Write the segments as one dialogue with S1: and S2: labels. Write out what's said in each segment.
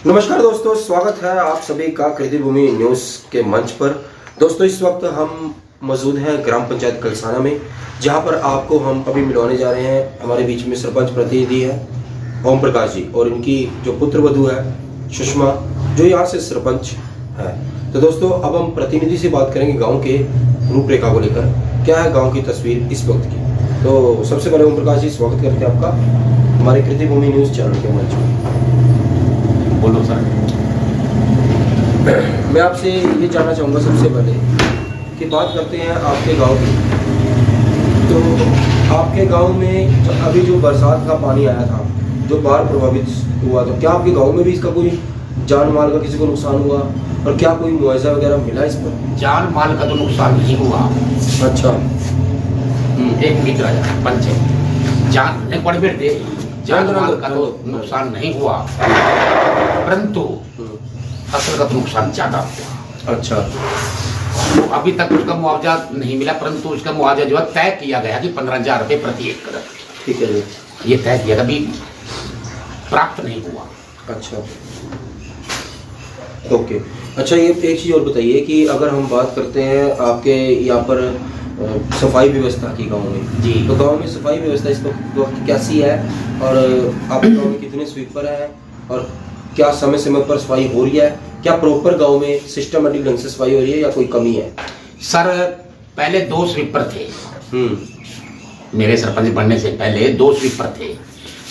S1: नमस्कार दोस्तों, स्वागत है आप सभी का कृतिभूमि न्यूज़ के मंच पर। दोस्तों, इस वक्त हम मौजूद हैं ग्राम पंचायत कलसाना में, जहां पर आपको हम अभी मिलवाने जा रहे हैं। हमारे बीच में सरपंच प्रतिनिधि है ओम प्रकाश जी और इनकी जो पुत्र वधू है सुषमा, जो यहाँ से सरपंच है। तो दोस्तों, अब हम प्रतिनिधि से बात करेंगे गाँव के रूपरेखा को लेकर, क्या है गाँव की तस्वीर इस वक्त की। तो सबसे पहले ओम प्रकाश जी, स्वागत करते हैं आपका हमारे कृतिभूमि न्यूज़ चैनल के मंच में।
S2: बोलो सर।
S1: मैं आपसे ये जानना चाहूँगा सबसे पहले कि बात करते हैं आपके गांव की। तो आपके गांव में अभी जो बरसात का पानी आया था, जो बाढ़ प्रभावित हुआ, तो क्या आपके गांव में भी इसका कोई जान माल का किसी को नुकसान हुआ और क्या कोई मुआवजा वगैरह मिला इस पर?
S2: जान माल का तो नुकसान नहीं हुआ।
S1: अच्छा।
S2: एक मिनट राजा पंच जान एक बड़ी बेटे जान माल का तो नुकसान नहीं हुआ, परंतु फसल का तो नुकसान ज्यादा हुआ।
S1: अच्छा।
S2: तो अभी तक उसका मुआवजा नहीं मिला, परंतु उसका मुआवजा जो है तय किया गया कि 15,000 रुपये प्रति एकड़।
S1: ठीक है जी।
S2: ये तय किया, अभी प्राप्त नहीं हुआ।
S1: अच्छा, ओके। अच्छा, ये एक चीज़ और बताइए कि अगर हम बात करते हैं आपके यहाँ पर सफाई व्यवस्था की गांव में
S2: जी,
S1: तो गांव में सफाई व्यवस्था इस वक्त कैसी है और आपके गांव में कितने स्वीपर हैं और क्या समय समय पर सफाई हो रही है? क्या प्रॉपर गांव में सिस्टमेटिक ढंग से सफाई हो रही है या कोई कमी है?
S2: सर पहले 2 स्वीपर थे। मेरे सरपंच बनने से पहले 2 स्वीपर थे,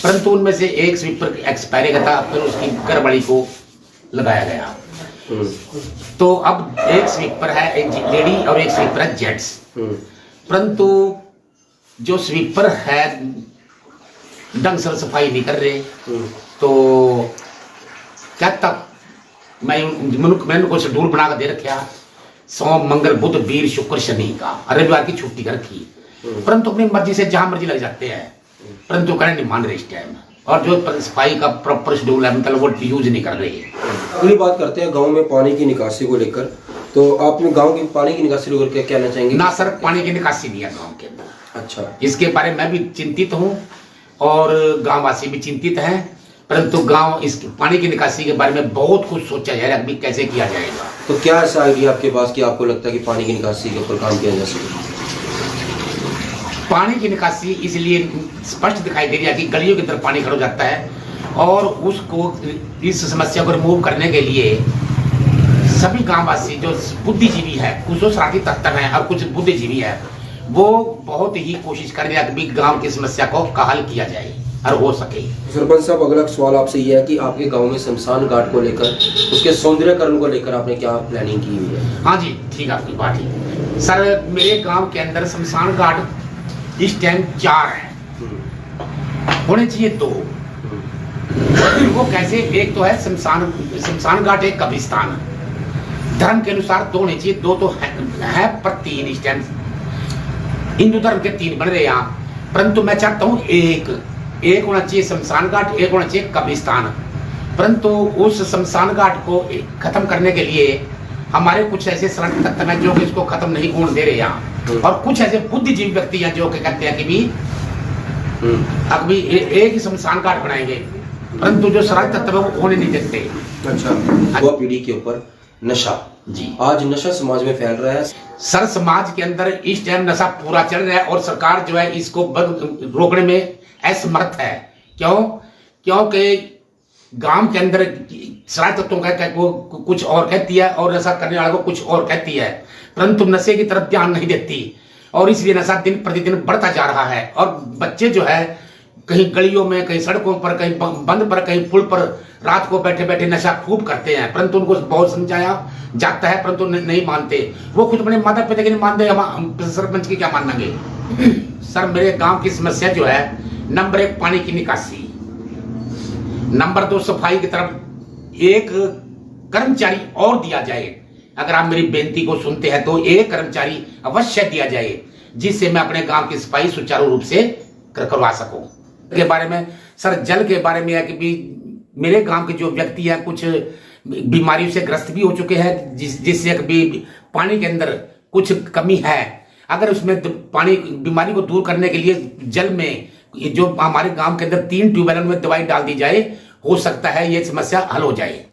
S2: परंतु उनमें से एक स्वीपर एक्सपायरी का था, फिर उसकी घरवाली को लगाया गया। तो अब एक स्वीपर है, एक लेडी और एक स्वीपर है जेंट्स। परंतु जो स्वीपर है ढंग से सफाई नहीं कर रहे। तो क्या तक मैंने उनको शेड्यूल बना कर दे रखा, सोम मंगल बुध वीर शुक्र शनि का, रविवार की छुट्टी कर रखी, परंतु अपनी मर्जी से जहां मर्जी लग जाते हैं, परंतु कहने नहीं मान रहे इस टाइम। और जो सफाई का प्रॉपर शेड्यूल है मतलब वो यूज नहीं कर रहे।
S1: अगली बात करते हैं गांव में पानी की निकासी को लेकर। तो आपने गांव की पानी की निकासी को लेकर क्या कहना चाहेंगे?
S2: ना सर, पानी की निकासी नहीं है गाँव के अंदर।
S1: अच्छा।
S2: इसके बारे में मैं भी चिंतित हूँ और गांववासी भी चिंतित हैं, परंतु गांव इस पानी की निकासी के बारे में बहुत कुछ सोचा जा रहा है, अभी कैसे किया जाएगा।
S1: तो क्या ऐसा आइडिया आपके पास कि आपको लगता है कि पानी की निकासी के ऊपर काम किया जा सके?
S2: पानी की निकासी इसलिए स्पष्ट दिखाई दे रही है कि गलियों की तरफ पानी खड़ा हो जाता है, और उसको इस समस्या को रिमूव करने के लिए सभी गांववासी जो बुद्धिजीवी है, कुछ जो शरारती तत्व हैं और कुछ बुद्धिजीवी है, वो बहुत ही कोशिश कर रहे हैं कि गांव की समस्या को हल किया जाए और हो सके।
S1: सरपंच साहब, अगला सवाल आपसे ये है कि आपके गांव में शमशान घाट को लेकर, उसके सौंदर्यकरण को लेकर आपने क्या प्लानिंग की हुई है?
S2: हाँ जी, ठीक है आपकी बात है सर। मेरे गांव के अंदर शमशान घाट इस टाइम 4 है, होने चाहिए 2। वो कैसे? एक तो है शमशान घाट, एक कब्रिस्तान। धर्म के अनुसार 2 होने चाहिए, 2 तो है पर 3 इस टाइम हिंदू धर्म के 3 बन रहे यहाँ, परंतु मैं चाहता हूँ एक होना चाहिए शमशान घाट, एक होना चाहिए कब्रिस्तान। परंतु उस शमशान घाट को खत्म करने के लिए हमारे कुछ ऐसे शरारती तत्व हैं जो कि इसको खत्म नहीं होने दे रहे यहाँ, और कुछ ऐसे बुद्धिजीवी व्यक्ति हैं जो कि कहते हैं कि भी अभी एक ही शमशान घाट बनाएंगे, परंतु जो शरारती तत्व है वो होने नहीं देते।
S1: अच्छा, युवा पीढ़ी के ऊपर नशा
S2: जी, आज
S1: नशा समाज में फैल रहा है
S2: सर। समाज के अंदर इस टाइम नशा पूरा चल रहा है और सरकार जो है इसको रोकने में असमर्थ है। क्यों? क्योंकि गांव के अंदर शरारती तत्वों का कुछ और कहती है और नशा करने वाले को कुछ और कहती है, परंतु नशे की तरफ ध्यान नहीं देती, और इसलिए नशा दिन प्रतिदिन बढ़ता जा रहा है। और बच्चे जो है कहीं गलियों में, कहीं सड़कों पर, कहीं बंद पर, कहीं पुल पर रात को बैठे बैठे नशा खूब करते हैं, परंतु उनको बहुत समझाया जाता है परंतु नहीं मानते। वो खुद अपने माता पिता की नहीं मानते, हम सरपंच की क्या मानेंगे? सर, मेरे गांव की समस्या जो है, नंबर 1 पानी की निकासी, नंबर 2 सफाई की तरफ एक कर्मचारी और दिया जाए। अगर आप मेरी बेनती को सुनते हैं तो एक कर्मचारी अवश्य दिया जाए, जिससे मैं अपने गांव की सफाई सुचारू रूप से करवा सकूं। के बारे में सर, जल के बारे में है कि भी मेरे गांव के जो व्यक्ति हैं कुछ बीमारियों से ग्रस्त भी हो चुके हैं, जिससे भी पानी के अंदर कुछ कमी है। अगर उसमें पानी बीमारी को दूर करने के लिए जल में जो हमारे गांव के अंदर 3 ट्यूबवेल में दवाई डाल दी जाए, हो सकता है ये समस्या हल हो जाए।